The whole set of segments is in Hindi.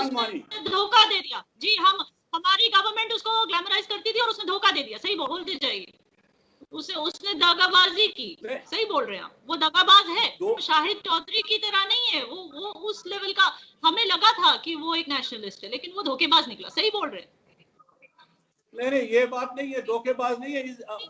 उसने धोखा दे दिया जी। हमारी गवर्नमेंट उसको ग्लैमराइज करती थी और उसने धोखा दे दिया। सही बोलते जाइए, उसने दगाबाजी की। सही बोल रहे हैं आप, वो दगाबाज है। शाहिद चौधरी की तरह नहीं है वो उस लेवल का। हमें लगा था कि वो एक नेशनलिस्ट है, लेकिन वो धोखेबाज निकला। सही बोल रहे हैं। नहीं, ये बात नहीं है, धोखेबाज नहीं है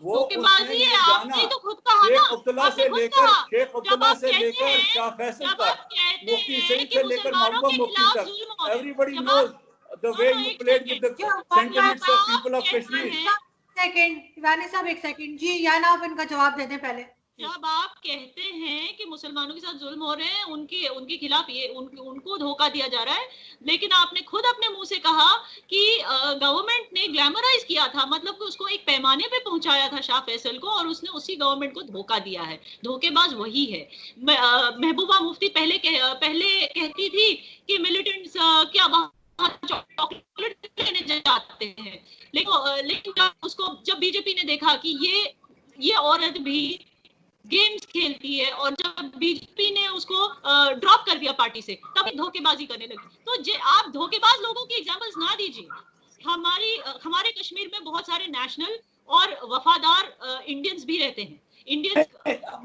वो। धोखेबाजी है, आपने तो खुद कहा ना, आपने खुद कहा। शेख अब्दुल्ला से लेकर शाह फैसल तक, मुफ्ती सईद से लेकर महबूबा मुफ्ती तक, everybody knows the way you played with the sentiments of people of Kashmir. Second Wani साहब, एक सेकंड जी, या ना आप इनका जवाब दे दें पहले। जब आप कहते हैं कि मुसलमानों के साथ जुल्म हो रहे हैं, उनके खिलाफ ये उनको धोखा दिया जा रहा है, लेकिन आपने खुद अपने मुंह से कहा कि गवर्नमेंट ने ग्लैमराइज किया था, मतलब कि उसको एक पैमाने पे पहुंचाया था शाह फैसल को, और उसने उसी गवर्नमेंट को धोखा दिया है। धोखेबाज वही है। महबूबा मुफ्ती पहले कहती थी कि मिलिटेंट्स क्या चॉकलेट लेने जाते हैं, लेकिन उसको जब बीजेपी ने देखा कि ये औरत भी गेम्स खेलती है, और जब बीजेपी ने उसको ड्रॉप कर दिया पार्टी से, तब धोखेबाजी करने लगी। तो आप धोखेबाज लोगों की एग्जांपल्स ना दीजिए। हमारे कश्मीर में बहुत सारे नेशनल और वफादार इंडियंस भी रहते हैं। इंडियंस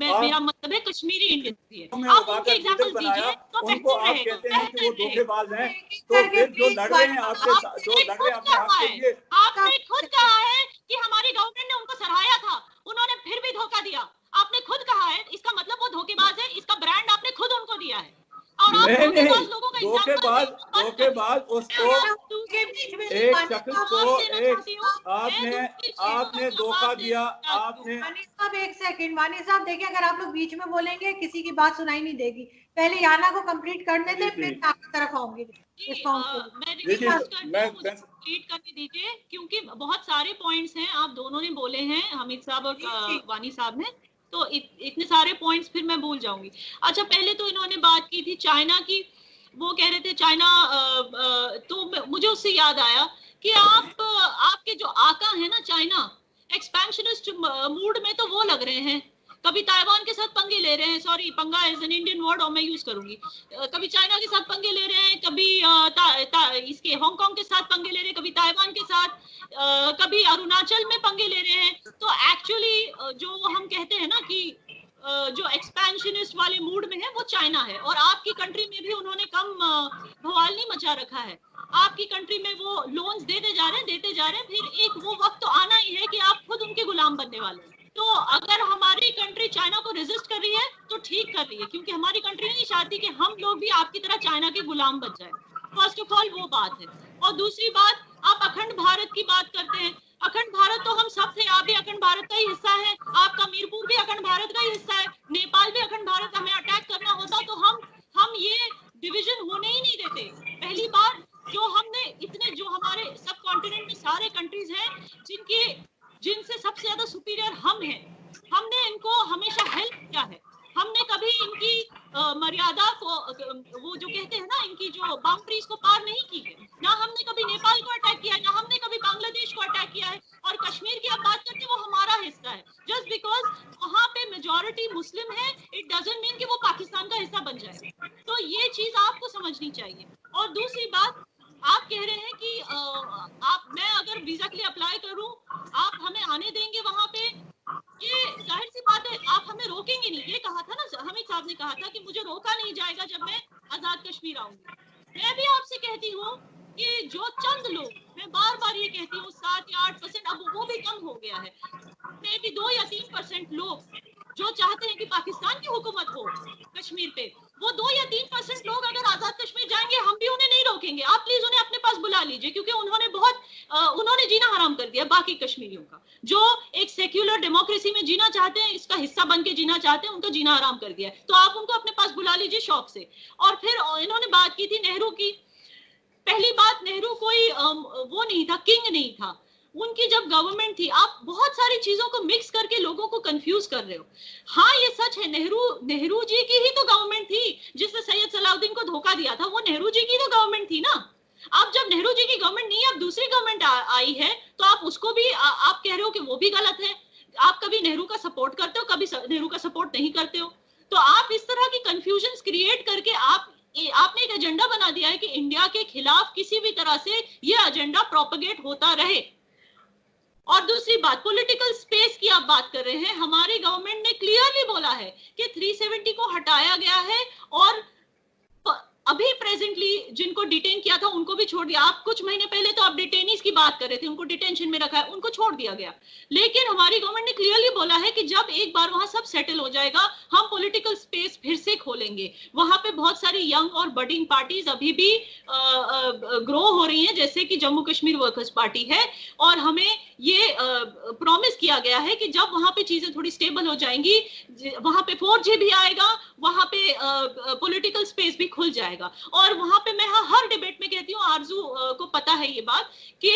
मेरा मतलब है कश्मीरी इंडियंस भी है। आप उनके एग्जांपल्स दीजिए तो उनको आप कहते हैं कि वो धोखेबाज हैं, तो फिर जो लड़ रहे हैं आपके साथ, जो लड़ रहे हैं अपने हक के लिए, आपने खुद कहा है कि हमारी गवर्नमेंट ने उनको सराहा था, उन्होंने फिर भी धोखा दिया। आपने खुद कहा है, इसका मतलब वो धोखेबाज है। इसका ब्रांड आपने खुद उनको दिया है। और आप धोखेबाज लोगों का धोखेबाज उसको एक शख्स को आपने धोखा दिया। आपने वानी साहब एक सेकंड, वानी साहब देखिए, अगर आप लोग बीच में बोलेंगे किसी की बात सुनाई नहीं देगी। पहले याना को कंप्लीट करने दें, फिर आपकी तरफ आऊंगी। मैं रिक्वेस्ट करती हूं, मुझे कंप्लीट करने दीजिए, क्योंकि बहुत सारे पॉइंट्स हैं, आप दोनों ने बोले हैं, हमीद साहब और वानी साहब ने, तो इतने सारे पॉइंट्स फिर मैं भूल जाऊंगी। अच्छा, पहले तो इन्होंने बात की थी चाइना की। वो कह रहे थे चाइना, तो मुझे उससे याद आया कि आपके जो आका है ना चाइना, एक्सपेंशनिस्ट मूड में तो वो लग रहे हैं। कभी ताइवान के साथ पंगे ले रहे हैं, सॉरी पंगा इज एन इंडियन वर्ड और मैं यूज करूंगी, कभी चाइना के साथ पंगे ले रहे हैं, कभी इसके हांगकांग के साथ पंगे ले रहे हैं, कभी ताइवान के साथ, कभी अरुणाचल में पंगे ले रहे हैं। तो एक्चुअली जो हम कहते हैं ना कि जो एक्सपेंशनिस्ट वाले मूड में है वो चाइना है, और आपकी कंट्री में भी उन्होंने कम बवाल नहीं मचा रखा है। आपकी कंट्री में वो लोन्स देते जा रहे हैं, फिर एक वो वक्त तो आना ही है कि आप खुद उनके गुलाम बनने वाले हैं। तो अगर हमारी कंट्री चाइना को रेजिस्ट कर रही है तो ठीक कर रही है, क्योंकि हमारी कंट्री नहीं चाहती कि हम लोग भी आपकी तरह चाइना के गुलाम बन जाए। फर्स्ट ऑफ ऑल वो बात है। और दूसरी बात, आप अखंड भारत की बात करते हैं। अखंड भारत तो हम सब थे, आप भी अखंड भारत का ही हिस्सा है, आपका मीरपुर भी अखंड भारत का ही हिस्सा है, नेपाल भी अखंड भारत। हमें अटैक करना होता तो हम ये डिवीजन होने ही नहीं देते। पहली बार जो हमने इतने, जो हमारे सब कॉन्टिनेंट में सारे कंट्रीज हैं जिनसे सबसे ज्यादा सुपीरियर हम हैं, हमने इनको हमेशा हेल्प किया है। हमने कभी इनकी मर्यादा को, वो जो कहते हैं ना, इनकी जो बाउंड्रीज को पार नहीं की है। ना हमने कभी नेपाल को अटैक किया है, ना हमने कभी बांग्लादेश को अटैक किया है। और कश्मीर की आप बात करते हैं, वो हमारा हिस्सा है। जस्ट बिकॉज वहाँ पे मेजॉरिटी मुस्लिम है, इट डजंट मीन कि वो पाकिस्तान का हिस्सा बन जाए। तो ये चीज आपको समझनी चाहिए। और दूसरी बात, आप कह रहे हैं कि मैं अगर वीजा के लिए अप्लाई करूं, आप हमें आने देंगे वहां पे। ये जाहिर सी बात है, आप हमें रोकेंगे नहीं। ये कहा था ना, हमीद साहब ने कहा था कि मुझे रोका नहीं जाएगा जब मैं आजाद कश्मीर आऊंगी। मैं भी आपसे कहती हूँ कि जो चंद लोग, मैं बार बार ये कहती हूँ, 7 या 8%, अब वो भी कम हो गया है, मे भी 2 या 3% लोग जो चाहते हैं कि पाकिस्तान की हुकूमत हो कश्मीर पे, वो 2 या 3% लोग अगर आजाद कश्मीर जाएंगे, हम भी उन्हें नहीं रोकेंगे। आप प्लीज उन्हें अपने पास बुला लीजिए, क्योंकि उन्होंने जीना हराम कर दिया बाकी कश्मीरियों का, जो एक सेक्युलर डेमोक्रेसी में जीना चाहते हैं, इसका हिस्सा बन के जीना चाहते हैं, उनका जीना हराम कर दिया है। तो आप उनको अपने पास बुला लीजिए शौक से। और फिर इन्होंने बात की थी नेहरू की। पहली बात, नेहरू कोई वो नहीं था, किंग नहीं था। उनकी जब गवर्नमेंट थी, आप बहुत सारी चीजों को मिक्स करके लोगों को कंफ्यूज कर रहे हो। हाँ, ये सच है, नेहरू जी की ही तो गवर्नमेंट थी जिसने सैयद सलाउद्दीन को धोखा दिया था। वो नेहरू जी की तो गवर्नमेंट थी ना। अब जब नेहरू जी की गवर्नमेंट नहीं है, अब दूसरी गवर्नमेंट आई है, तो आप उसको भी आप कह रहे हो कि वो भी गलत है। आप कभी नेहरू का सपोर्ट करते हो, कभी नेहरू का सपोर्ट नहीं करते हो। तो आप इस तरह की कंफ्यूजन क्रिएट करके आप आपने एक एजेंडा बना दिया है कि इंडिया के खिलाफ किसी भी तरह से ये एजेंडा प्रोपेगेट होता रहे। और दूसरी बात, पॉलिटिकल स्पेस की आप बात कर रहे हैं, हमारी गवर्नमेंट ने क्लियरली बोला है कि 370 को हटाया गया है और अभी प्रेजेंटली जिनको डिटेन किया था उनको भी छोड़ दिया। आप कुछ महीने पहले तो आप डिटेनीज की बात कर रहे थे, उनको डिटेंशन में रखा है, उनको छोड़ दिया गया। लेकिन हमारी गवर्नमेंट ने क्लियरली बोला है कि जब एक बार वहां सब सेटल हो जाएगा हम पॉलिटिकल स्पेस फिर से खोलेंगे। वहां पे बहुत सारी यंग और बडिंग पार्टीज अभी भी ग्रो हो रही हैं, जैसे कि जम्मू कश्मीर वर्कर्स पार्टी है, और हमें ये प्रॉमिस किया गया है कि जब वहां पे चीजें थोड़ी स्टेबल हो जाएंगी, वहां पे 4G भी आएगा, वहां पे पॉलिटिकल स्पेस भी खुल जाएगा। और वहां पे मैं हर डिबेट में कहती हूँ, आरजू को पता है ये बात, कि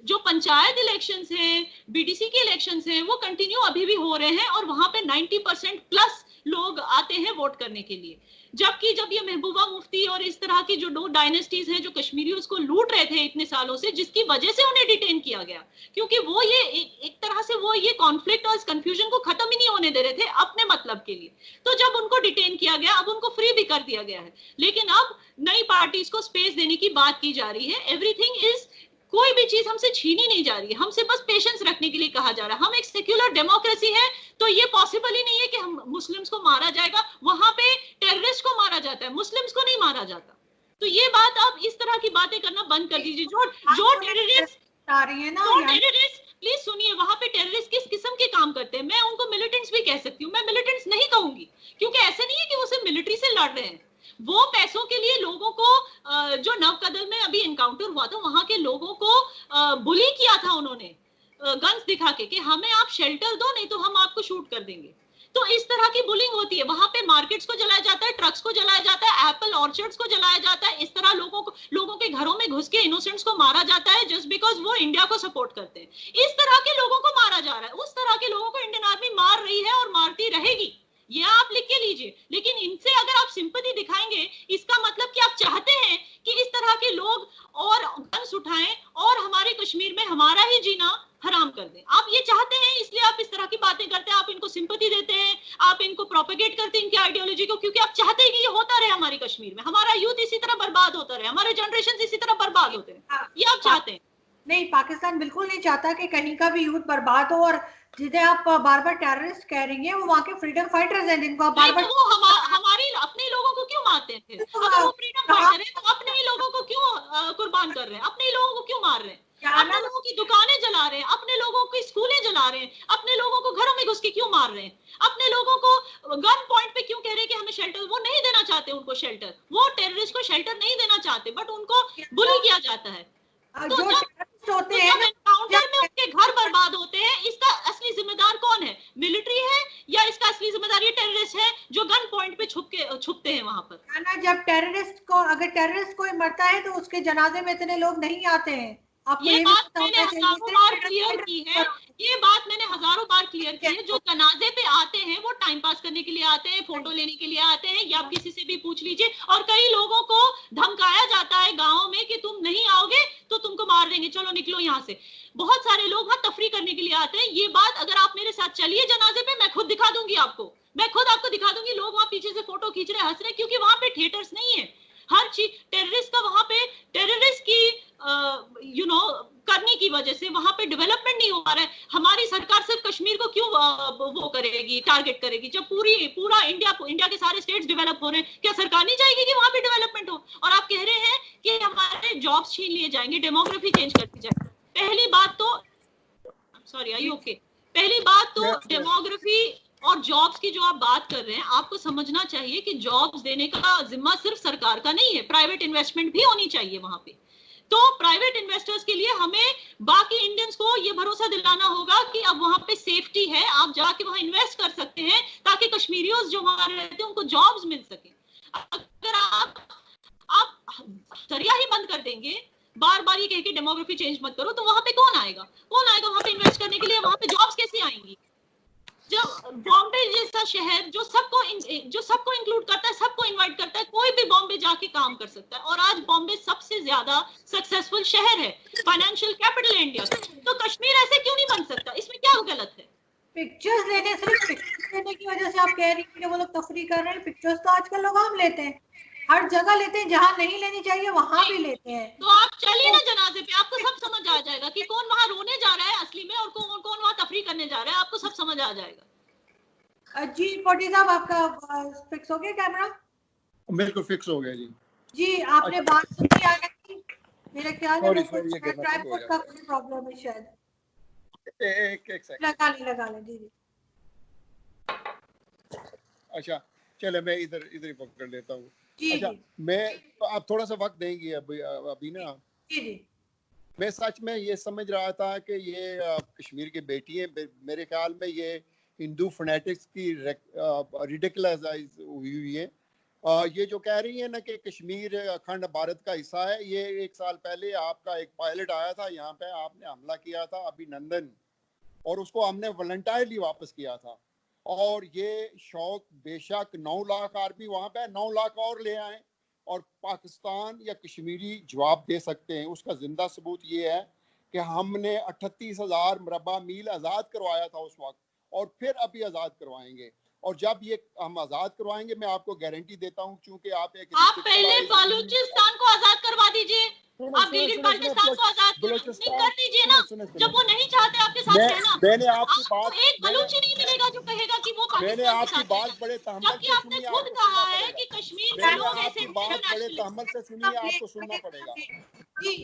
जो पंचायत इलेक्शंस हैं, बीडीसी के इलेक्शंस हैं, वो कंटिन्यू अभी भी हो रहे हैं और वहां पे 90% प्लस लोग आते हैं वोट करने के लिए। जबकि जब ये महबूबा मुफ्ती और इस तरह की जो 2 डायनेस्टीज हैं जो कश्मीरियों को लूट रहे थे इतने सालों से, जिसकी वजह से उन्हें डिटेन किया गया, क्योंकि वो ये एक तरह से वो ये कॉन्फ्लिक्ट और कंफ्यूजन को खत्म ही नहीं होने दे रहे थे अपने मतलब के लिए। तो जब उनको डिटेन किया गया, अब उनको फ्री भी कर दिया गया है, लेकिन अब नई पार्टीज को स्पेस देने की बात की जा रही है। एवरीथिंग इज, कोई भी चीज हमसे छीनी नहीं जा रही है, हमसे बस पेशेंस रखने के लिए कहा जा रहा है। हम एक सेक्युलर डेमोक्रेसी है, तो ये पॉसिबल ही नहीं है कि हम मुस्लिम्स को मारा जाएगा। वहां पे टेररिस्ट को मारा जाता है, मुस्लिम्स को नहीं मारा जाता। तो ये बात, आप इस तरह की बातें करना बंद कर दीजिए। जो टेररिस्ट आ रही है ना, टेररिस्ट, प्लीज सुनिए, वहां पे टेररिस्ट किस किस्म के काम करते हैं। मैं उनको मिलिटेंट्स भी कह सकती हूँ, मैं मिलिटेंट्स नहीं कहूंगी, क्योंकि ऐसे नहीं है कि वो सिर्फ मिलिट्री से लड़ रहे हैं। वो पैसों के लिए लोगों को, जो नवकदल में अभी एनकाउंटर हुआ था, वहां के लोगों को बुली किया था उन्होंने गन्स दिखा के कि हमें आप शेल्टर दो, नहीं तो हम आपको शूट कर देंगे। तो इस तरह की बुलिंग होती है। वहां पे मार्केट्स को जलाया जाता है, ट्रक्स को जलाया जाता है, एप्पल ऑर्चर्ड्स को जलाया जाता है। इस तरह लोगों के घरों में घुस के इनोसेंट्स को मारा जाता है जस्ट बिकॉज वो इंडिया को सपोर्ट करते हैं। इस तरह के लोगों को मारा जा रहा है। उस तरह के लोगों को इंडियन आर्मी मार रही है और मारती रहेगी, ये आप लिख के लीजिए। लेकिन इनसे अगर आप सिंपैथी दिखाएंगे, इसका मतलब कि आप चाहते हैं कि इस तरह के लोग और गन्स उठाएं और हमारे कश्मीर में हमारा ही जीना हराम कर दें। आप ये चाहते हैं, इसलिए आप इस तरह की बातें करते हैं, आप इनको सिंपैथी देते हैं, आप इनको प्रोपेगेट करते हैं इनकी आइडियोलॉजी को, क्योंकि आप चाहते हैं कि ये होता रहे हमारे कश्मीर में, हमारा यूथ इसी तरह बर्बाद होता रहे, हमारे जनरेशन इसी तरह बर्बाद होते हैं। ये आप चाहते हैं। नहीं, पाकिस्तान बिल्कुल नहीं चाहता कि कहीं का भी यूथ बर्बाद हो। और जिन्हें आप बार बार टेररिस्ट कह रही हैं, वो वहाँ के फ्रीडम फाइटर्स हैं जिनको आप बार बार, वो हमारी अपने लोगों को क्यों मारते हैं? अगर वो फ्रीडम फाइटर है तो अपने ही लोगों को क्यों कुर्बान कर रहे हैं? अपने ही लोगों को क्यों मार रहे हैं? अपने लोगों की दुकानें जला रहे हैं, अपने लोगों की स्कूलें जला रहे हैं, अपने लोगों को घरों में घुस के क्यों मार रहे हैं? अपने लोगों को गन पॉइंट पे क्यों कह रहे हैं कि हमें शेल्टर? वो नहीं देना चाहते उनको शेल्टर, वो टेररिस्ट को शेल्टर नहीं देना चाहते, बट उनको बुली किया जाता है। तो जब एनकाउंटर में उनके घर बर्बाद होते हैं, इसका असली जिम्मेदार कौन है? मिलिट्री है या इसका असली जिम्मेदार ये टेररिस्ट है जो गन पॉइंट पे छुपते हैं वहां पर? ना, जब अगर टेररिस्ट कोई मरता है तो उसके जनाजे में इतने लोग नहीं आते हैं। ये बात मैंने हजारों बार क्लियर की है, ये बात मैंने हजारों बार क्लियर की है। जो जनाजे पे आते हैं वो टाइम पास करने के लिए आते हैं, फोटो लेने के लिए आते हैं, या आप किसी से भी पूछ लीजिए। और कई लोगों को धमकाया जाता है गाँव में कि तुम नहीं आओगे तो तुमको मार देंगे, चलो निकलो यहाँ से। बहुत सारे लोग वहाँ तफरी करने के लिए आते हैं। ये बात अगर आप मेरे साथ चलिए जनाजे पे, मैं खुद दिखा दूंगी आपको, मैं खुद आपको दिखा दूंगी। लोग वहाँ पीछे से फोटो खींच रहे, हंस रहे, क्योंकि वहाँ पे थिएटर्स नहीं है। हर चीज टेररिस्ट का, वहां पे टेररिस्ट की करने की वजह से वहां पे डेवलपमेंट नहीं हो पा रहा है। हमारी सरकार सिर्फ कश्मीर को क्यों वो करेगी, टारगेट करेगी, जब पूरा इंडिया के सारे स्टेट्स डेवलप हो रहे हैं? क्या सरकार नहीं चाहेगी कि वहां पे डेवलपमेंट हो? और आप कह रहे हैं कि हमारे जॉब्स छीन लिए जाएंगे, डेमोग्राफी चेंज कर दी जाए। पहली बात तो, सॉरी, आई ओके, पहली बात तो डेमोग्राफी और जॉब्स की जो आप बात कर रहे हैं, आपको समझना चाहिए कि जॉब्स देने का जिम्मा सिर्फ सरकार का नहीं है, प्राइवेट इन्वेस्टमेंट भी होनी चाहिए वहां पे। तो प्राइवेट इन्वेस्टर्स के लिए हमें बाकी इंडियंस को ये भरोसा दिलाना होगा कि अब वहां पे सेफ्टी है, आप जाके वहां इन्वेस्ट कर सकते हैं, ताकि कश्मीरियों जो वहां रहते हैं उनको जॉब्स मिल सके। अगर आप दरिया ही बंद कर देंगे, बार बार ये कह के डेमोग्राफी चेंज मत करो, तो वहां पे कौन आएगा वहां पे इन्वेस्ट करने के लिए? वहां पे जॉब्स कैसे आएंगी? जब बॉम्बे जैसा शहर जो सबको इंक्लूड करता है, सबको इनवाइट करता है, कोई भी बॉम्बे जाके काम कर सकता है, और आज बॉम्बे सबसे ज्यादा सक्सेसफुल शहर है, फाइनेंशियल कैपिटल है इंडिया का। तो कश्मीर ऐसे क्यों नहीं बन सकता? इसमें क्या गलत है? पिक्चर्स लेने, सिर्फ पिक्चर्स लेने की वजह से आप कह रही हैं कि वो लोग तफरी कर रहे हैं। पिक्चर्स तो आजकल लोग आम लेते हैं। हर जगह लेते हैं, जहाँ नहीं लेनी चाहिए वहाँ भी लेते हैं। तो आप चलिए ना जनाजे पे, आपको सब समझ आ जाएगा कि कौन वहाँ रोने जा रहा है असली में और कौन कौन वहाँ तफरी करने जा रहा है, आपको सब समझ आ जाएगा। जी फोर्टी साहब, आपका फिक्स हो गया कैमरा? मेरे को फिक्स हो गया जी। जी आपने बात सुनी आगे की? मेरे ख्याल है वो कुछ ट्राइपॉड का कोई प्रॉब्लम है शायद। एक सेकंड लगा ले जी। अच्छा चले, मैं इधर ही पकड़ लेता हूँ। अच्छा जी। मैं तो आप थोड़ा सा वक्त देंगी अभी ना? जी। मैं सच में ये समझ रहा था कि ये कश्मीर की बेटी है। मेरे ख्याल में ये हिंदू फनेटिक्स की रिडिकुलसाइज हुई है। ये जो कह रही है ना कि कश्मीर अखंड भारत का हिस्सा है, ये 1 साल पहले आपका एक पायलट आया था यहाँ पे, आपने हमला किया था अभिनंदन, और उसको हमने वॉलंटियरली वापस किया था। और ये शौक बेशक 9 लाख आर्मी वहाँ पे 9 लाख और ले आए और पाकिस्तान या कश्मीरी जवाब दे सकते हैं। उसका जिंदा सबूत ये है कि हमने 38,000 मुरबा मील आज़ाद करवाया था उस वक्त, और फिर अभी आज़ाद करवाएंगे। और जब ये हम आज़ाद करवाएंगे, मैं आपको गारंटी देता हूँ, क्योंकि आप पहले बलूचिस्तान को आज़ाद करवा दीजिए, आप गिलगित बाल्टिस्तान को आज़ाद कर दीजिए ना। जब वो नहीं चाहते आपके साथ रहना, मैंने आपकी बात, एक बलूची नहीं मिलेगा जो कहेगा कि वो मैंने आपकी बात बड़े तहम्मुल से आपने सुनी, खुद कहा है कि कश्मीर के लोग ऐसे बात बड़े तहम्मुल से सुनी है, आपको सुनना पड़ेगा।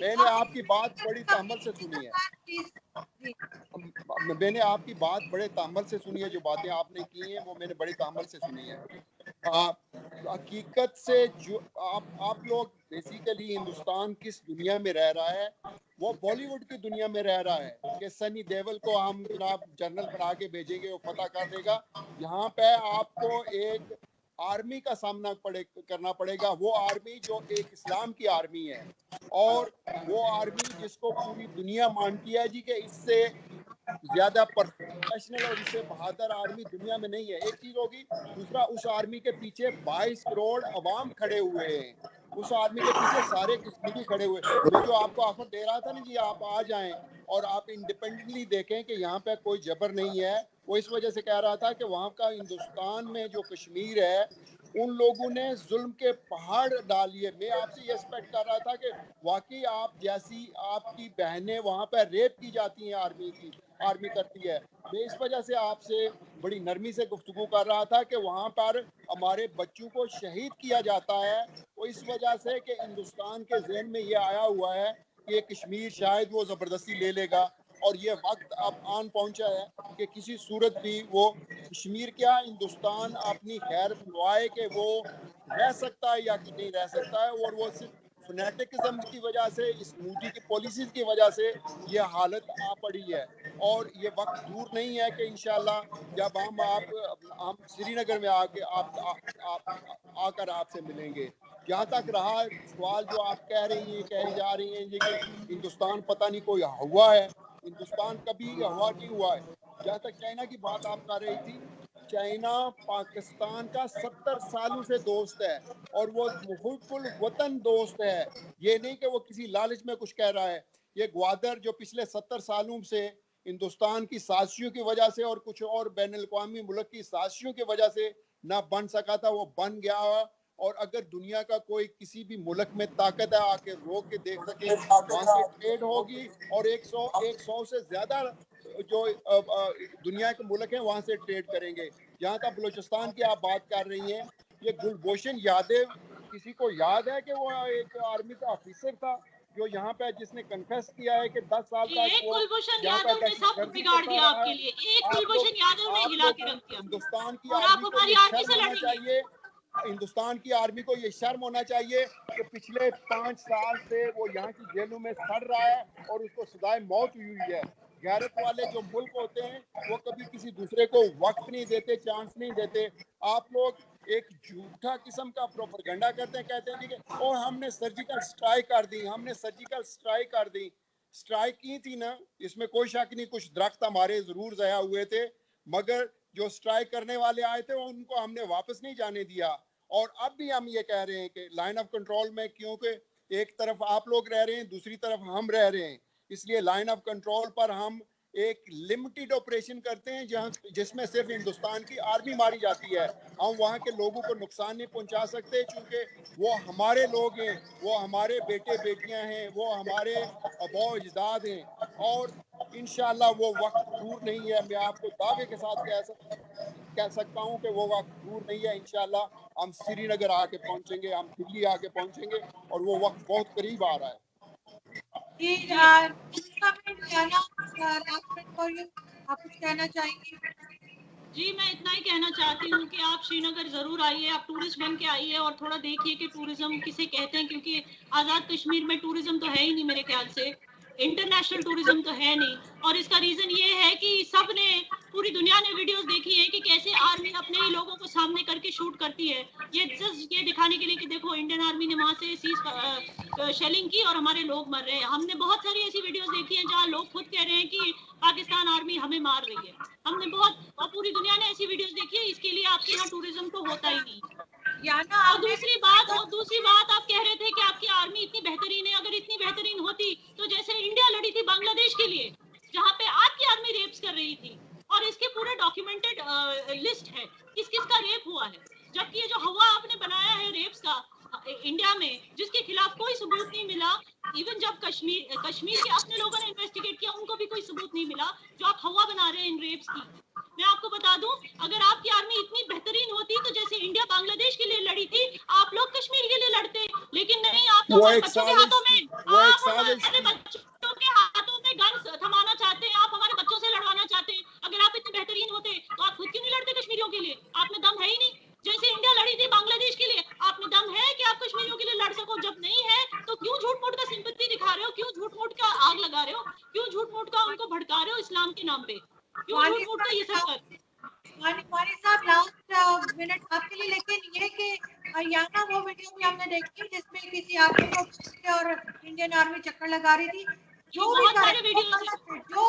मैंने आपकी बात बड़ी तहम्मुल से सुनी है, मैंने आपकी बात बड़े तहम्मुल से सुनी है। जो बातें आपने की हैं वो मैंने बड़ी तहम्मुल से सुनी है। हकीकत से जो आप लोग बेसिकली हिंदुस्तान किस दुनिया में रह रहा है, वो बॉलीवुड की दुनिया में रह रहा है कि सनी देओल को हम जनाब जनरल बना के भेजेंगे, वो फतह कर देगा। यहाँ पे आपको एक आर्मी का सामना करना पड़ेगा, वो आर्मी जो एक इस्लाम की आर्मी है, और वो आर्मी जिसको पूरी दुनिया मानती है जी कि इससे ज्यादा प्रोफेशनल और इससे बहादुर आर्मी दुनिया में नहीं है। एक चीज होगी। दूसरा, उस आर्मी के पीछे 22 करोड़ अवाम खड़े हुए हैं, उस आर्मी के पीछे सारे कश्मीरी खड़े हुए। मैं जो आपको ऑफर दे रहा था ना जी, आप आ जाएं और आप इंडिपेंडेंटली देखें कि यहाँ पे कोई जबर नहीं है, वो इस वजह से कह रहा था कि वहाँ का हिंदुस्तान में जो कश्मीर है, उन लोगों ने जुल्म के पहाड़ डाल लिए। मैं आपसे ये एक्सपेक्ट कर रहा था कि वाकई आप जैसी आपकी बहनें वहाँ पर रेप की जाती हैं, आर्मी करती है। मैं इस वजह से आपसे बड़ी नरमी से गुफ्तगू कर रहा था कि वहाँ पर हमारे बच्चों को शहीद किया जाता है, वो इस वजह से कि हिंदुस्तान के ज़हन में ये आया हुआ है कि ये कश्मीर शायद वो ज़बरदस्ती ले लेगा। और ये वक्त अब आन पहुंचा है कि किसी सूरत भी वो कश्मीर क्या हिंदुस्तान अपनी खैर खुलवाए कि वो रह सकता है या नहीं रह सकता है। और वो सिर्फ फनेटिकिज्म की वजह से, इस मोदी की पॉलिसीज की वजह से ये हालत आ पड़ी है। और ये वक्त दूर नहीं है कि इंशाल्लाह जब हम श्रीनगर में आके आकर आपसे मिलेंगे। जहाँ तक रहा सवाल जो आप कही जा रही हैं ये कि हिंदुस्तान पता नहीं कोई हुआ है, हिंदुस्तान कभी हुआ नहीं हुआ है। जहाँ तक चाइना की बात आप कर रही थी, चाइना पाकिस्तान का 70 सालों से दोस्त है, और वो मुहिब्बुल वतन दोस्त है। ये नहीं कि वो किसी लालच में कुछ कह रहा है। ये ग्वादर जो पिछले 70 सालों से हिंदुस्तान की साजिशों की वजह से और कुछ और बैन अल-अक़वामी मुल्क की साजिशों की वजह से ना बन सका था, वो बन गया। और अगर दुनिया का कोई किसी भी मुल्क में ताकत है, आके रोक के देख सके, वहाँ से ट्रेड होगी। और 100 से ज्यादा जो दुनिया के मुल्क हैं वहाँ से ट्रेड करेंगे। जहाँ तक बलूचिस्तान की आप बात कर रही हैं, ये गुलभूषण यादव, किसी को याद है कि वो एक आर्मी का ऑफिसर था जो यहाँ पे, जिसने कन्फेस किया है कि 10 साल तक वो यहाँ पे दहशतगर्दी करता रहा है। हिंदुस्तान की आर्मी को ये शर्म होना चाहिए, हिंदुस्तान की आर्मी को ये शर्म होना चाहिए कि पिछले 5 साल से वो यहाँ की जेलों में सड़ रहा है और उसको सजाए मौत हुई है। गैरत वाले जो मुल्क होते हैं वो कभी किसी दूसरे को वक्त नहीं देते, चांस नहीं देते। आप लोग एक झूठा किस्म का प्रोपेगेंडा करते हैं, कहते हैं कि ओ हमने सर्जिकल स्ट्राइक कर दी, हमने सर्जिकल स्ट्राइक कर दी। स्ट्राइक की थी ना, इसमें कोई शक नहीं, कुछ दरख्त हमारे जरूर ज़ाया हुए थे, मगर जो स्ट्राइक करने वाले आए थे उनको हमने वापस नहीं जाने दिया। और अब भी हम ये कह रहे हैं कि लाइन ऑफ कंट्रोल में, क्योंकि एक तरफ आप लोग रह रहे हैं, दूसरी तरफ हम रह रहे हैं, इसलिए लाइन ऑफ कंट्रोल पर हम एक लिमिटेड ऑपरेशन करते हैं जहां जिसमें सिर्फ हिंदुस्तान की आर्मी मारी जाती है। हम वहां के लोगों को नुकसान नहीं पहुंचा सकते क्योंकि वो हमारे लोग हैं, वो हमारे बेटे बेटियां हैं, वो हमारे आबा अजदाद हैं और इंशाल्लाह वो वक्त दूर नहीं है। मैं आपको दावे के साथ कह सकता हूं कि वो वक्त दूर नहीं है। इंशाल्लाह हम श्रीनगर आके पहुंचेंगे, हम दिल्ली आके पहुंचेंगे और वो वक्त बहुत करीब आ रहा है। आप कुछ कहना चाहेंगे? जी, मैं इतना ही कहना चाहती हूँ कि आप श्रीनगर जरूर आइए, आप टूरिस्ट बन के आइए और थोड़ा देखिए कि टूरिज्म किसे कहते हैं, क्योंकि आज़ाद कश्मीर में टूरिज्म तो है ही नहीं मेरे ख्याल से, इंटरनेशनल टूरिज्म तो है नहीं। और इसका रीजन ये है कि सब ने, पूरी दुनिया ने वीडियोस देखी है कि कैसे आर्मी अपने ही लोगों को सामने करके शूट करती है। ये जस्ट ये दिखाने के लिए कि देखो इंडियन आर्मी ने वहां से शेलिंग की और हमारे लोग मर रहे हैं। हमने बहुत सारी ऐसी वीडियोस देखी हैं जहाँ लोग खुद कह रहे हैं कि पाकिस्तान आर्मी हमें मार रही है। हमने बहुत, और पूरी दुनिया ने ऐसी वीडियोस देखी है। इसके लिए आपके यहाँ टूरिज्म तो होता ही नहीं। और दूसरी बात आप कह रहे थे कि आपकी आर्मी इतनी बेहतरीन है। अगर इतनी बेहतरीन होती तो जैसे इंडिया लड़ी थी बांग्लादेश के लिए, जहाँ पे आपकी आर्मी रेप्स कर रही थी, और इसके पूरे डॉक्यूमेंटेड लिस्ट है किस किस का रेप हुआ है। जबकि ये जो हवा आपने बनाया है रेप्स का इंडिया में, जिसके खिलाफ कोई सबूत नहीं मिला, इवन जब कश्मीर के अपने लोगों ने इन्वेस्टिगेट किया उनको भी कोई सबूत नहीं मिला, जो आप हवा बना रहे हैं इन रेप्स की। मैं आपको बता दूं, अगर आपकी आर्मी इतनी बेहतरीन होती तो जैसे इंडिया बांग्लादेश के लिए लड़ी थी, आप लोग कश्मीर के लिए लड़ते। लेकिन नहीं, आप तो बच्चों के हाथों में गन थमाना चाहते हैं, आप हमारे बच्चों से लड़वाना चाहते हैं। अगर आप इतने बेहतरीन होते तो आप खुद क्यों नहीं लड़ते कश्मीरियों के लिए? आप में दम है ही नहीं। जैसे इंडिया लड़ी थी बांग्लादेश के लिए, आप में दम है कि आप कश्मीरियों के लिए लड़ सको? जब नहीं है तो क्यों झूठ मूठ का सिंपैथी दिखा रहे हो, क्यों झूठ मूठ का आग लगा रहे हो, क्यों झूठ मूठ का उनको भड़का रहे हो इस्लाम के नाम पे, क्यों झूठ मूठ का ये सब कर? वानी साहब, लास्ट मिनट आपके लिए। लेकिन ये कि याना वो वीडियो भी हमने देखी जिसमें किसी आर्मी को और इंडियन आर्मी चक्कर लगा रही थी। जो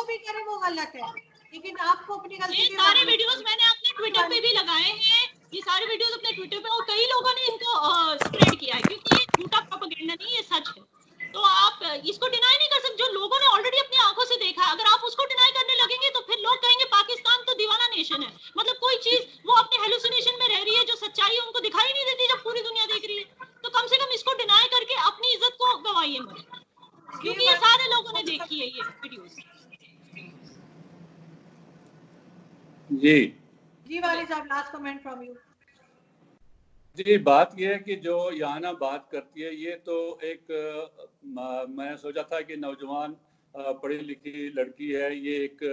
भी करे वो गलत है, लेकिन आपको अपनी गलती ये सारे वीडियोस मैंने अपने ट्विटर पे भी लगाए हैं। ये सारे वीडियोस अपने ट्विटर पे, और कई लोगों ने इनको स्प्रेड किया है, क्योंकि ये झूठा प्रोपेगेंडा नहीं, ये सच है। तो आप इसको डिनाई नहीं कर सकते। जो लोगों ने ऑलरेडी अपनी आंखों से देखा, अगर आप उसको डिनाई करने लगेंगे तो फिर लोग कहेंगे पाकिस्तान तो दीवाना नेशन है। मतलब कोई चीज वो अपने हेलुसिनेशन में रह रही है, जो सच्चाई है उनको दिखाई नहीं देती जब पूरी दुनिया देख रही है। तो कम से कम इसको डिनाई करके अपनी इज्जत को गवाइए मत, क्योंकि ये सारे लोगों ने देखी है ये वीडियोस। जी वाली साहब, लास्ट कमेंट फ्रॉम यू। जी, बात यह है कि जो याना बात करती है, ये तो एक मैं सोचा था कि नौजवान पढ़ी लिखी लड़की है, ये एक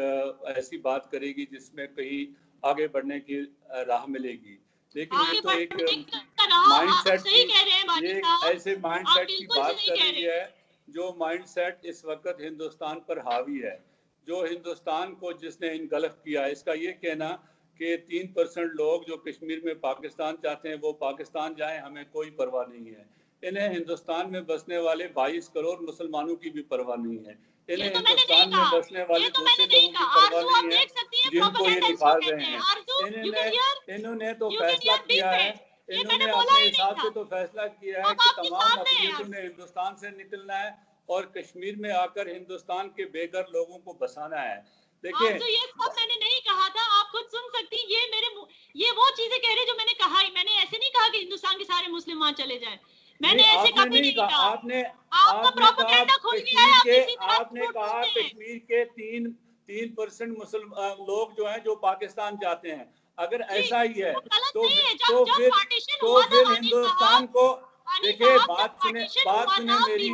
ऐसी बात करेगी जिसमें कहीं आगे बढ़ने की राह मिलेगी। लेकिन ये तो एक माइंडसेट, ये ऐसे माइंडसेट की बात कर रही है जो माइंडसेट इस वक्त हिंदुस्तान पर हावी है, जो हिंदुस्तान को जिसने इनगल्फ किया। इसका ये कहना कि 3% लोग जो कश्मीर में पाकिस्तान चाहते हैं वो पाकिस्तान जाएं, हमें कोई परवाह नहीं है। इन्हें हिंदुस्तान में बसने वाले 22 करोड़ मुसलमानों की भी परवाह नहीं है। इन्हें हिंदुस्तान में बसने वाले दूसरे लोगों की परवाह नहीं है जिनको ये निकाल रहे हैं। इन्होंने तो फैसला किया है, इन्होंने अपने हिसाब से तो फैसला किया है कि तमाम अक़लियतों ने हिंदुस्तान से निकलना है और कश्मीर में आकर हिंदुस्तान के बेघर लोगों को बसाना है। देखिए, ये सब मैंने नहीं कहा था, आप खुद सुन सकती। ये वो चीजें कह रहे जो मैंने कहा ही। मैंने ऐसे नहीं कहा कि हिंदुस्तान के सारे मुस्लिम वहां चले जाएं। मैंने ऐसे कभी नहीं कहा। आपने प्रोपेगेंडा खुल गया है। आपने कहा कश्मीर के 3% मुसलमान लोग जो हैं जो पाकिस्तान जाते हैं। अगर ऐसा ही है तो फिर हिंदुस्तान को, देखिए बात सुने मेरी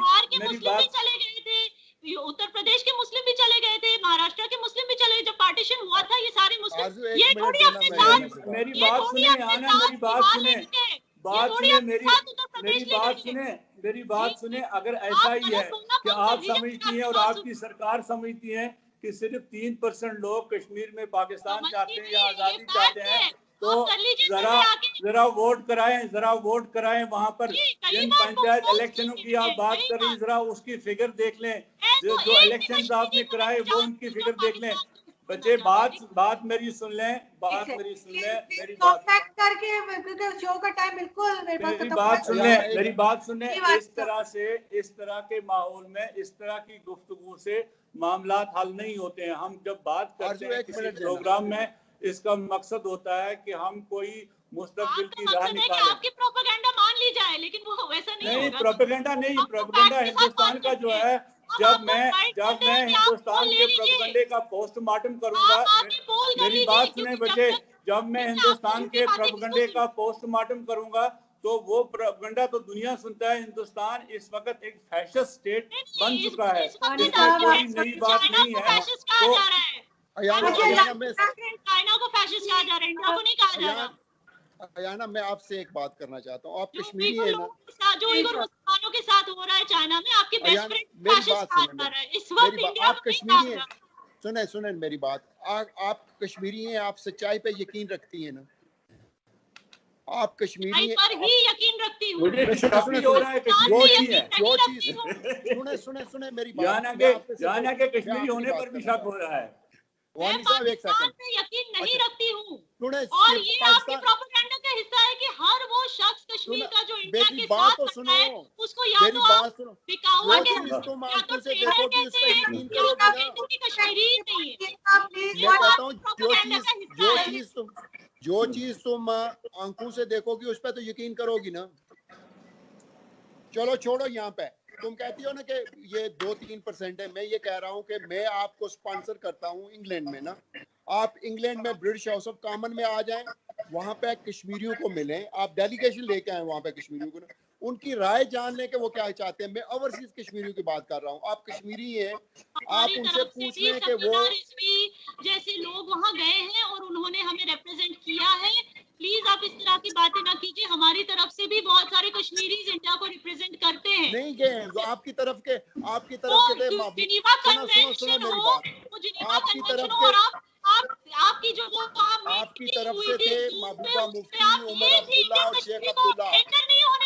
बात। चले गए थे, उत्तर प्रदेश के मुस्लिम भी चले गए थे, महाराष्ट्र के मुस्लिम भी चले गए। जब पार्टीशन हुआ था ये सारे मुस्लिम, ये थोड़ी अपने साथ, मेरी बात सुने, मेरी बात सुने। अगर ऐसा ही है कि आप समझती हैं और आपकी सरकार समझती है कि सिर्फ 3% लोग कश्मीर में पाकिस्तान चाहते हैं या आजादी चाहते हैं, तो जरा वोट कराएं वहां पर जिन पंचायत इलेक्शनों की आप बात कर रही, जरा उसकी फिगर देख लें। जो इलेक्शन आपने कराए वो उनकी फिगर देख लें। बच्चे बात मेरी सुन लें, मेरी बात करके, क्योंकि शो का टाइम बिल्कुल मेरी बात सुन लें। इस तरह के माहौल में इस तरह की गुफ्तगू से मामलात हल नहीं होते हैं। हम जब बात करते हैं किसी प्रोग्राम में, इसका मकसद होता है कि हम कोई मुस्तकबिल की राह निकालें। आपकी प्रोपेगेंडा मान ली जाए, लेकिन वो वैसा नहीं होगा। प्रोपेगेंडा नहीं, प्रोपेगेंडा हिंदुस्तान का जो है, जब मैं हिंदुस्तान के प्रोपेगेंडे का पोस्टमार्टम करूंगा, मेरी बात सुने बच्चे, जब मैं हिंदुस्तान के प्रोपेगेंडे का पोस्टमार्टम करूंगा तो वो प्रोपेगेंडा तो दुनिया सुनता है। हिंदुस्तान इस वक्त एक फैशिस्ट स्टेट बन चुका है, इसमें कोई नई बात नहीं है। तो चाइना को फैशिस्ट कहा जा रहा है, इंडिया को नहीं कहा जा रहा। अयाना, मैं आपसे एक बात करना चाहता हूँ। आप कश्मीरी है ना? जो उइगर मुसलमानों के साथ हो रहा है चाइना में, आपके बेस्ट फ्रेंड फैशिस्ट कहा जा रहा है इस वक्त इंडिया आप कश्मीरी हैं? सुने मेरी बात। आप कश्मीरी हैं, आप सच्चाई पे यकीन रखती हैं ना? आप कश्मीरी हैं, पर ही यकीन रखती हूँ। सुने मेरी बात। जाना के कश्मीरी होने पर भी शक हो रहा है। वानी साहब, एक सेकंड, यकीन नहीं रखती हूँ। और ये आपकी प्रोपेगेंडा का हिस्सा है कि हर वो शख्स कश्मीर का जो इंडिया के साथ लगता है, उसको या तो आप बिकाऊ कहते हैं, या तो ट्रेडर कहते हैं, या आप कहते हैं कि कश्मीरी नहीं है। जो चीज तुम आंखों से देखोगी उस पर तो यकीन करोगी ना। चलो छोड़ो यहाँ पे। तुम कहती हो ना कि ये 2-3% है। मैं ये कह रहा हूँ कि मैं आपको स्पॉन्सर करता हूँ इंग्लैंड में ना। आप इंग्लैंड में ब्रिटिश हाउस ऑफ कॉमन में आ जाएं, वहाँ पे कश्मीरियों को मिलें, आप डेलीगेशन लेके आए वहाँ पे कश्मीरियों को, उनकी राय जान लें कि वो क्या चाहते हैं। मैं ओवरसीज कश्मीरियों की बात कर रहा हूँ। आप कश्मीरी हैं, आप उनसे पूछ लें कि वो जैसे लोग वहाँ गए हैं और उन्होंने हमें रिप्रेजेंट किया है। प्लीज आप इस तरह की बातें ना कीजिए। हमारी तरफ से भी बहुत सारे कश्मीरी इंडिया को रिप्रेजेंट करते हैं। नहीं गए, जो आपकी तरफ के आपकी तरफ के जिनेवा कन्वेंशन हो, वो जिनेवा कन्वेंशन हो, और आपकी जो वो आपकी तरफ से थे महबूबा मुफ्ती, उमर अब्दुल्ला और शेख अब्दुल्ला,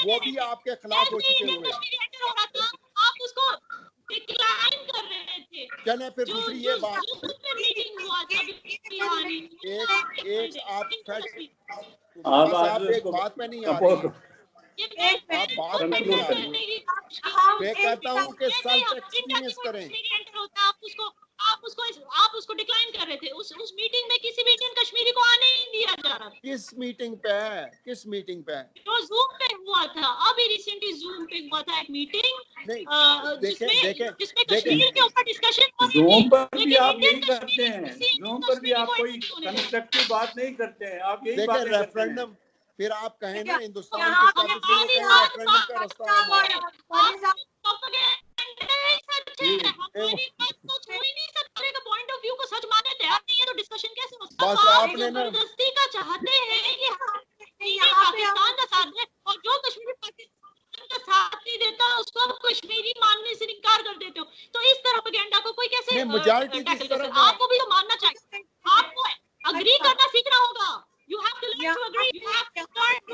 वो भी आपके खिलाफ हो चुके हुए। आप उसको डिक्लाइन कर रहे थे। चलें फिर दूसरी ये बात, आप एक बात पे नहीं आ रही, आप बात पे नहीं आ रही। मैं कहता हूँ कि सेल्फ एक्सपीरियंस करें। आप उसको डिक्लाइन कर रहे थे। उस मीटिंग में किसी भी इंडियन कश्मीरी को आने ही दिया जा रहा था। किस मीटिंग पे है? किस मीटिंग पे? जो जूम पे हुआ था, अभी रिसेंटली जूम पे हुआ था एक मीटिंग, जिसमें कश्मीर के ऊपर डिस्कशन हो रही थी। जूम पर भी आप यही करते हैं, जूम पर भी आप कोई कंस्ट्रक्टिव बात नहीं करते हैं, आप यही बातें करते हैं। फिर आप कहें ना हिंदुस्तान के रेफरेंडम का रास्ता आपने जबरदस्ती का चाहते हैं कि पाकिस्तान का साथ दे, और जो कश्मीरी पाकिस्तान का साथ नहीं देता उसको आप कश्मीरी मानने से इनकार कर देते हो। तो इस तरह प्रोपेगेंडा को कोई कैसे आपको भी तो मानना चाहिए। आपको अग्री करना सीखना होगा। You have to learn to agree. You have to learn